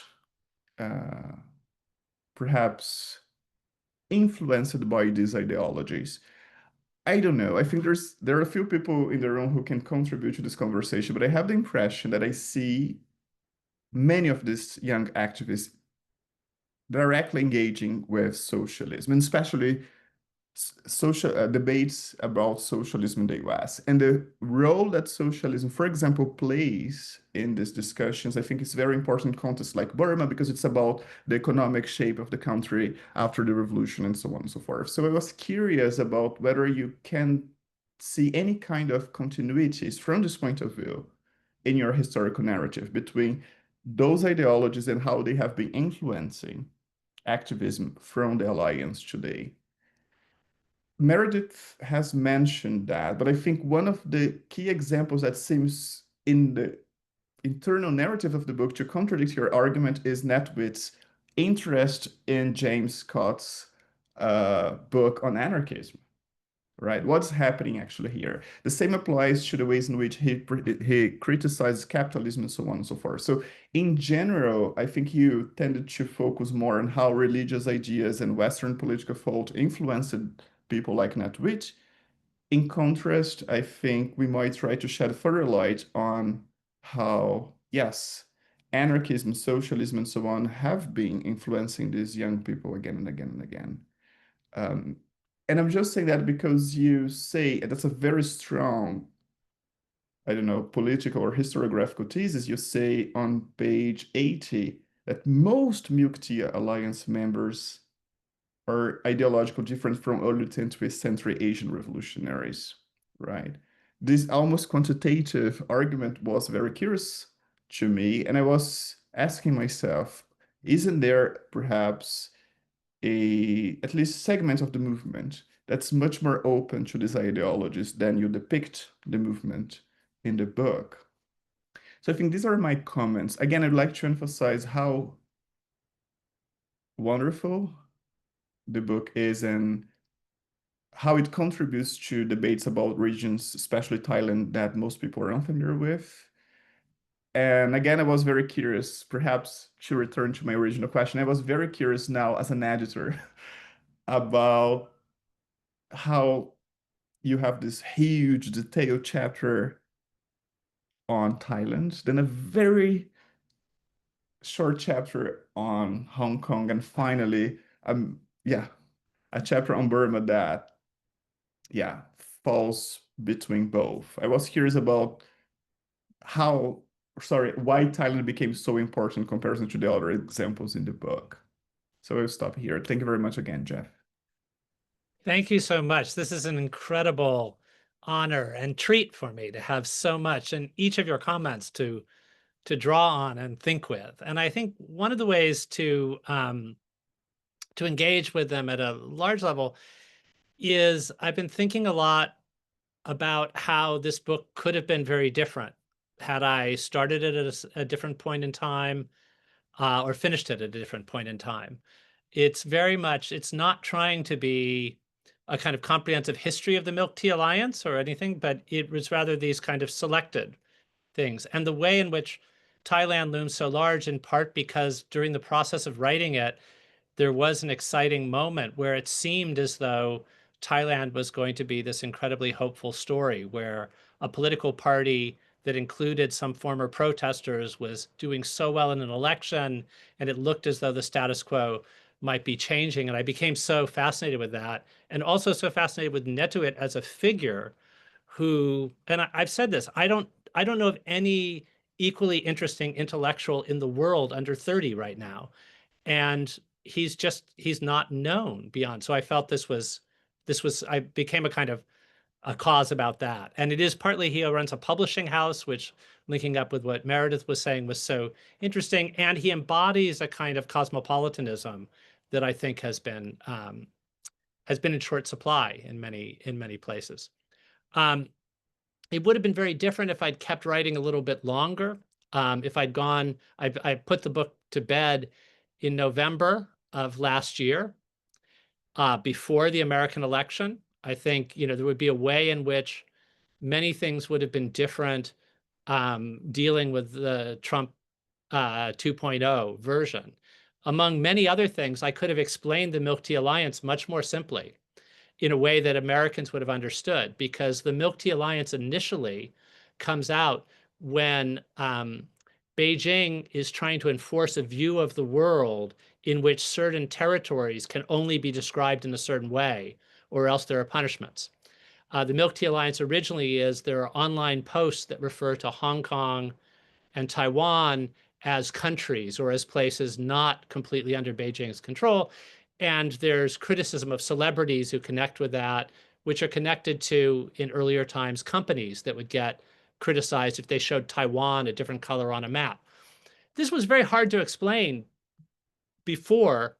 perhaps influenced by these ideologies. I don't know. I think there are a few people in the room who can contribute to this conversation, but I have the impression that I see many of these young activists directly engaging with socialism, and especially social debates about socialism in the US and the role that socialism, for example, plays in these discussions. I think it's very important in contexts like Burma because it's about the economic shape of the country after the revolution and so on and so forth. So I was curious about whether you can see any kind of continuities from this point of view in your historical narrative between those ideologies and how they have been influencing activism from the alliance today. Meredith has mentioned that, but I think one of the key examples that seems in the internal narrative of the book to contradict your argument is Natwit's interest in James Scott's book on anarchism, right? What's happening actually here? The same applies to the ways in which he criticizes capitalism and so on and so forth. So in general, I think you tended to focus more on how religious ideas and Western political thought influenced people like Nat Witt. In contrast, I think we might try to shed further light on how, yes, anarchism, socialism, and so on have been influencing these young people again and again and again. Um, and I'm just saying that because you say, and that's a very strong, I don't know, political or historiographical thesis, you say on page 80 that most Milk Tea Alliance members are ideological different from early 20th century Asian revolutionaries, right? This almost quantitative argument was very curious to me, and I was asking myself, isn't there perhaps at least segment of the movement that's much more open to these ideologies than you depict the movement in the book? So I think these are my comments. Again, I'd like to emphasize how wonderful the book is and how it contributes to debates about regions, especially Thailand, that most people are unfamiliar with. And again, I was very curious, perhaps to return to my original question, I was very curious now as an editor about how you have this huge detailed chapter on Thailand, then a very short chapter on Hong Kong, and finally, yeah, a chapter on Burma that, yeah, falls between both. I was curious about why Thailand became so important in comparison to the other examples in the book. So I'll stop here. Thank you very much again, Jeff. Thank you so much. This is an incredible honor and treat for me to have so much and each of your comments to draw on and think with. And I think one of the ways to engage with them at a large level is I've been thinking a lot about how this book could have been very different had I started it at a different point in time or finished it at a different point in time. It's very much, it's not trying to be a kind of comprehensive history of the Milk Tea Alliance or anything, but it was rather these kind of selected things. And the way in which Thailand looms so large, in part because during the process of writing it, there was an exciting moment where it seemed as though Thailand was going to be this incredibly hopeful story where a political party that included some former protesters was doing so well in an election, and it looked as though the status quo might be changing. And I became so fascinated with that, and also so fascinated with Netuit as a figure who, and I've said this, I don't know of any equally interesting intellectual in the world under 30 right now. And he's not known beyond. So I felt I became a kind of a cause about that. And it is partly he runs a publishing house, which linking up with what Meredith was saying was so interesting. And he embodies a kind of cosmopolitanism that I think has been in short supply in many places. It would have been very different if I'd kept writing a little bit longer. If I'd gone, I put the book to bed in November of last year, before the American election. I think, there would be a way in which many things would have been different, dealing with the Trump 2.0 version. Among many other things, I could have explained the Milk Tea Alliance much more simply in a way that Americans would have understood, because the Milk Tea Alliance initially comes out when Beijing is trying to enforce a view of the world in which certain territories can only be described in a certain way, or else there are punishments. The Milk Tea Alliance originally there are online posts that refer to Hong Kong and Taiwan as countries or as places not completely under Beijing's control. And there's criticism of celebrities who connect with that, which are connected to, in earlier times, companies that would get criticized if they showed Taiwan a different color on a map. This was very hard to explain before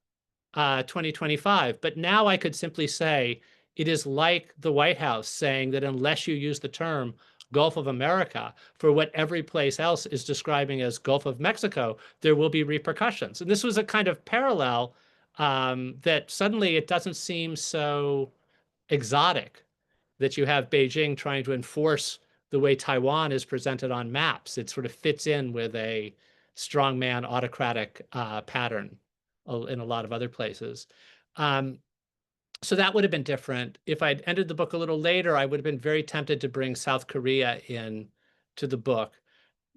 2025, but now I could simply say it is like the White House saying that unless you use the term Gulf of America for what every place else is describing as Gulf of Mexico, there will be repercussions. And this was a kind of parallel that suddenly it doesn't seem so exotic that you have Beijing trying to enforce the way Taiwan is presented on maps. It sort of fits in with a strongman autocratic pattern in a lot of other places. So that would have been different. If I'd ended the book a little later, I would have been very tempted to bring South Korea in to the book.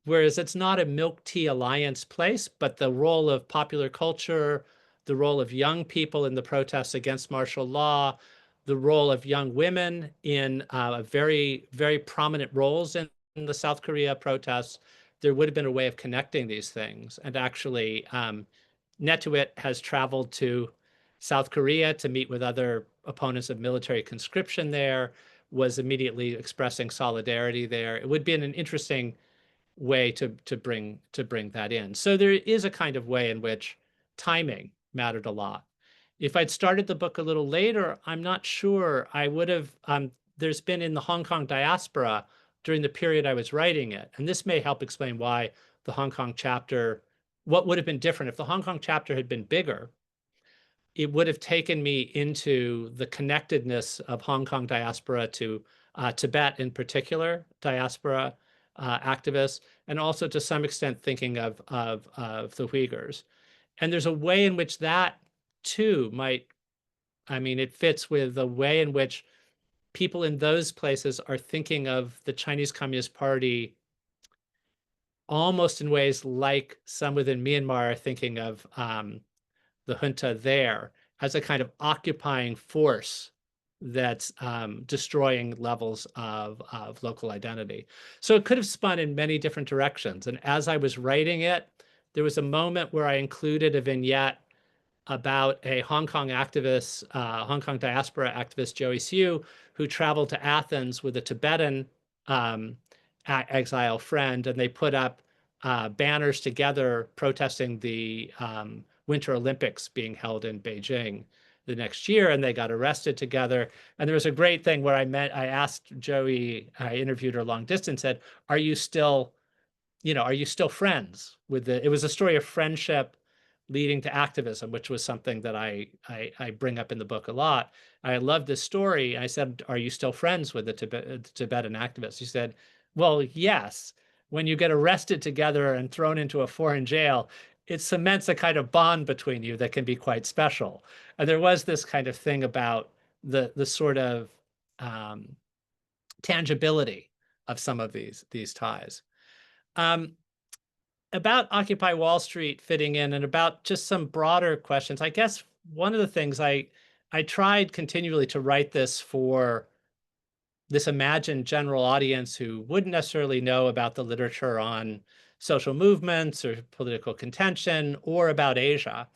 Whereas it's not a milk tea alliance place, but the role of popular culture, the role of young people in the protests against martial law, the role of young women in very, very prominent roles in the South Korea protests, there would have been a way of connecting these things. And actually, Netuit has traveled to South Korea to meet with other opponents of military conscription there, was immediately expressing solidarity there. It would be an interesting way to bring that in. So there is a kind of way in which timing mattered a lot. If I'd started the book a little later, I'm not sure I would have. There's been in the Hong Kong diaspora during the period I was writing it, and this may help explain why the Hong Kong chapter, what would have been different if the Hong Kong chapter had been bigger. It would have taken me into the connectedness of Hong Kong diaspora to Tibet in particular, diaspora activists, and also to some extent thinking of the Uyghurs. And there's a way in which that too might, I mean, it fits with the way in which people in those places are thinking of the Chinese Communist Party almost in ways like some within Myanmar are thinking of the junta there as a kind of occupying force that's destroying levels of local identity. So it could have spun in many different directions. And as I was writing it, there was a moment where I included a vignette about a Hong Kong activist, Hong Kong diaspora activist, Joey Siu, who traveled to Athens with a Tibetan exile friend, and they put up banners together protesting the Winter Olympics being held in Beijing the next year, and they got arrested together. And there was a great thing where I asked Joey, I interviewed her long distance, said, are you still friends with it was a story of friendship leading to activism, which was something that I bring up in the book a lot. I love this story. I said, are you still friends with the Tibetan activists? She said, well, yes. When you get arrested together and thrown into a foreign jail, it cements a kind of bond between you that can be quite special. And there was this kind of thing about the sort of tangibility of some of these ties. About Occupy Wall Street fitting in and about just some broader questions, I guess one of the things I tried continually to write this for this imagined general audience who wouldn't necessarily know about the literature on social movements or political contention or about Asia.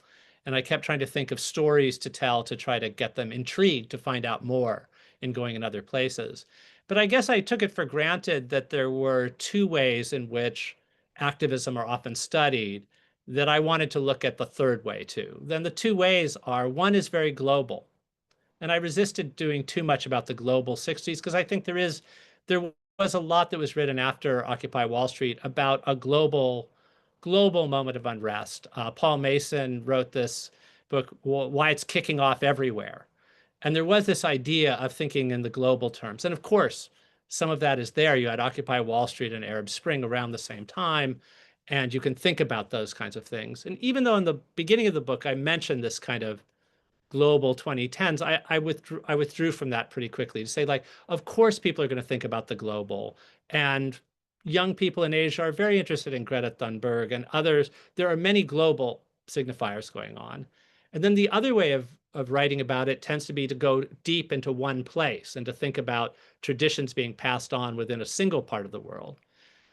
And I kept trying to think of stories to tell to try to get them intrigued to find out more in going in other places. But I guess I took it for granted that there were two ways in which activism are often studied that I wanted to look at the third way too. Then the two ways are, one is very global. And I resisted doing too much about the global 60s because I think there was a lot that was written after Occupy Wall Street about a global moment of unrest. Paul Mason wrote this book, Why It's Kicking Off Everywhere. And there was this idea of thinking in the global terms. And of course, some of that is there. You had Occupy Wall Street and Arab Spring around the same time, and you can think about those kinds of things. And even though in the beginning of the book, I mentioned this kind of global 2010s, I withdrew from that pretty quickly to say, like, of course, people are going to think about the global. And young people in Asia are very interested in Greta Thunberg and others. There are many global signifiers going on. And then the other way of writing about it tends to be to go deep into one place and to think about traditions being passed on within a single part of the world.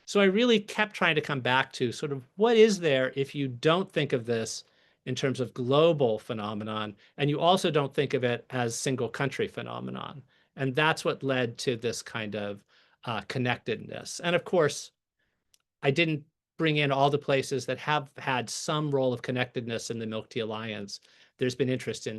So I really kept trying to come back to sort of what is there if you don't think of this in terms of global phenomenon, and you also don't think of it as single country phenomenon. And that's what led to this kind of connectedness. And of course, I didn't bring in all the places that have had some role of connectedness in the Milk Tea Alliance. There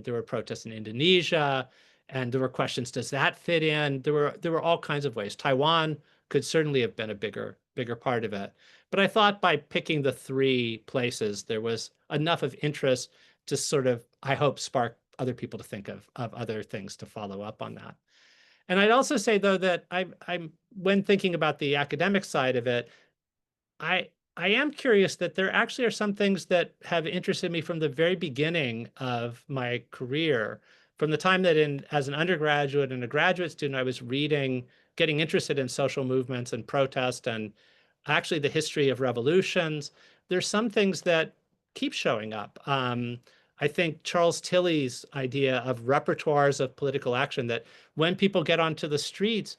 were protests in Indonesia, and there were questions, does that fit in? There were all kinds of ways. Taiwan could certainly have been a bigger part of it. But I thought by picking the three places, there was enough of interest to sort of, I hope, spark other people to think of other things to follow up on that. And I'd also say, though, that I'm when thinking about the academic side of it, I am curious that there actually are some things that have interested me from the very beginning of my career. From the time that as an undergraduate and a graduate student, I was reading, getting interested in social movements and protest and actually the history of revolutions. There's some things that keep showing up. I think Charles Tilley's idea of repertoires of political action, that when people get onto the streets,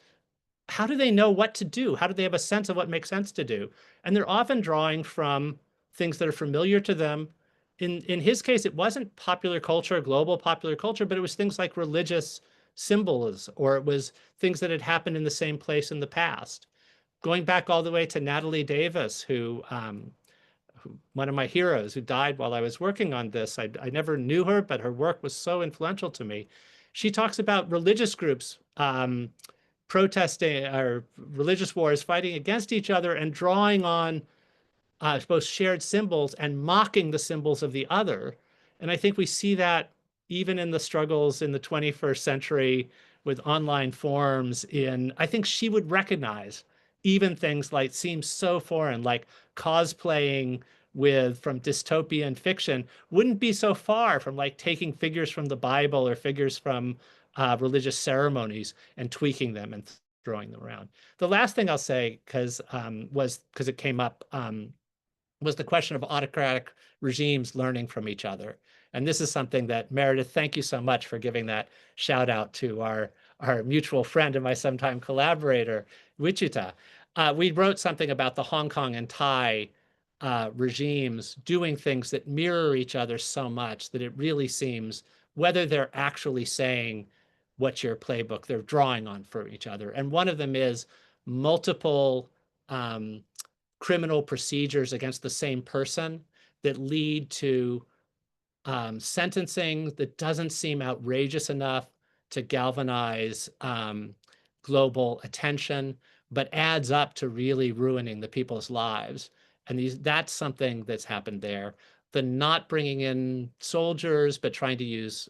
how do they know what to do? How do they have a sense of what makes sense to do? And they're often drawing from things that are familiar to them. In his case, it wasn't popular culture, global popular culture, but it was things like religious symbols, or it was things that had happened in the same place in the past. Going back all the way to Natalie Davis, who one of my heroes, who died while I was working on this. I never knew her, but her work was so influential to me. She talks about religious groups protesting, or religious wars, fighting against each other and drawing on both shared symbols and mocking the symbols of the other. And I think we see that even in the struggles in the 21st century with online forums. I think she would recognize even things like seem so foreign, like cosplaying from dystopian fiction wouldn't be so far from like taking figures from the Bible or figures from religious ceremonies and tweaking them and throwing them around. The last thing I'll say, because it came up, was the question of autocratic regimes learning from each other. And this is something that, Meredith, thank you so much for giving that shout out to our mutual friend and my sometime collaborator, Wichita. We wrote something about the Hong Kong and Thai regimes doing things that mirror each other so much that it really seems, whether they're actually saying what's your playbook, they're drawing on for each other. And one of them is multiple criminal procedures against the same person that lead to sentencing that doesn't seem outrageous enough to galvanize global attention, but adds up to really ruining the people's lives. And that's something that's happened there. The not bringing in soldiers, but trying to use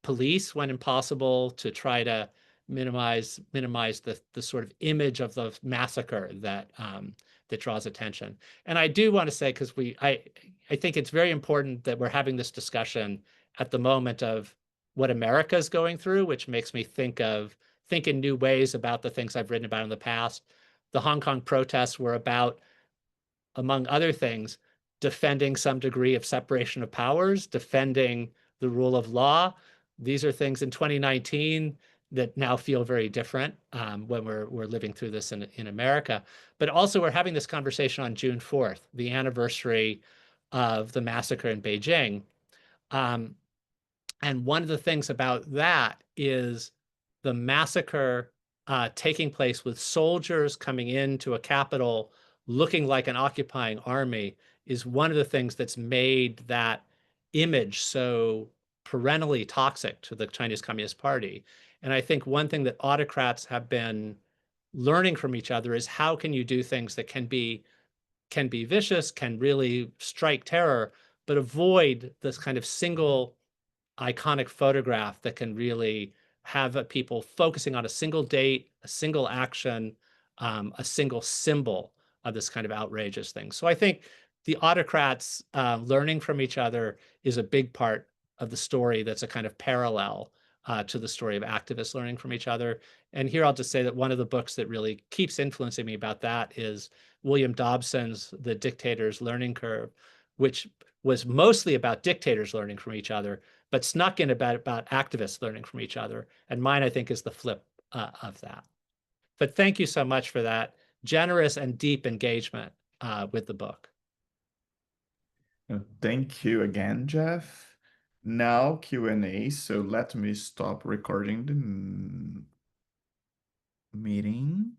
police when impossible to try to minimize the sort of image of the massacre that draws attention. And I do want to say, because I think it's very important that we're having this discussion at the moment of what America is going through, which makes me think in new ways about the things I've written about in the past. The Hong Kong protests were about, among other things, defending some degree of separation of powers, defending the rule of law. These are things in 2019 that now feel very different when we're living through this in America. But also, we're having this conversation on June 4th, the anniversary of the massacre in Beijing. And one of the things about that is the massacre taking place with soldiers coming into a capital looking like an occupying army is one of the things that's made that image so perennially toxic to the Chinese Communist Party. And I think one thing that autocrats have been learning from each other is, how can you do things that can be vicious, can really strike terror, but avoid this kind of single iconic photograph that can really have people focusing on a single date, a single action, a single symbol of this kind of outrageous thing. So I think the autocrats learning from each other is a big part of the story that's a kind of parallel to the story of activists learning from each other. And here I'll just say that one of the books that really keeps influencing me about that is William Dobson's The Dictator's Learning Curve, which was mostly about dictators learning from each other, but snuck in about activists learning from each other. And mine, I think, is the flip of that. But thank you so much for that generous and deep engagement with the book. Thank you again, Jeff. Now Q&A, so let me stop recording the meeting.